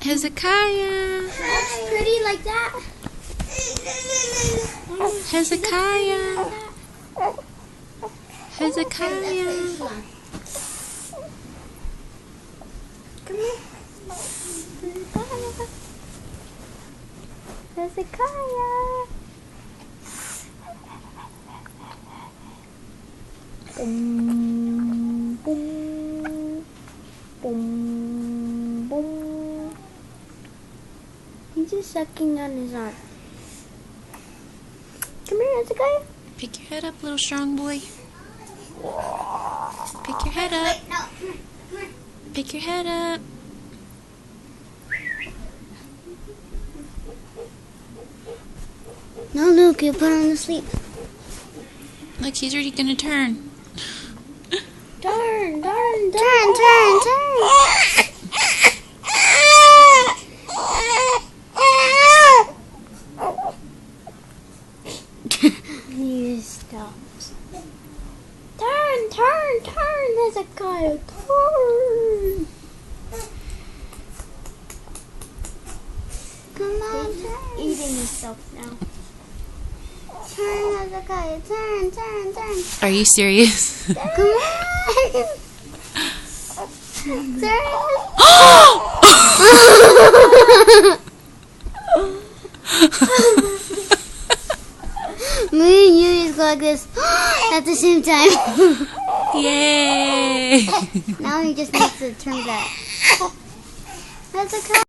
Hezekiah. That's pretty like that. Hezekiah. Hezekiah. Come here. Hezekiah. Boom, boom, boom, boom. He's just sucking on his arm. Come here, Hezekiah. Pick your head up, little strong boy. Pick your head up. Pick your head up. No, Luke, you put him to sleep. Look, he's already gonna turn. Turn. He stops. Turn, Hezekiah, turn. Come on, turn. Eating himself now. Turn, Hezekiah, turn. Are you serious? Come on. Turn. Me and you just go like this at the same time. Yay! Now he just needs to turn back. Hezekiah.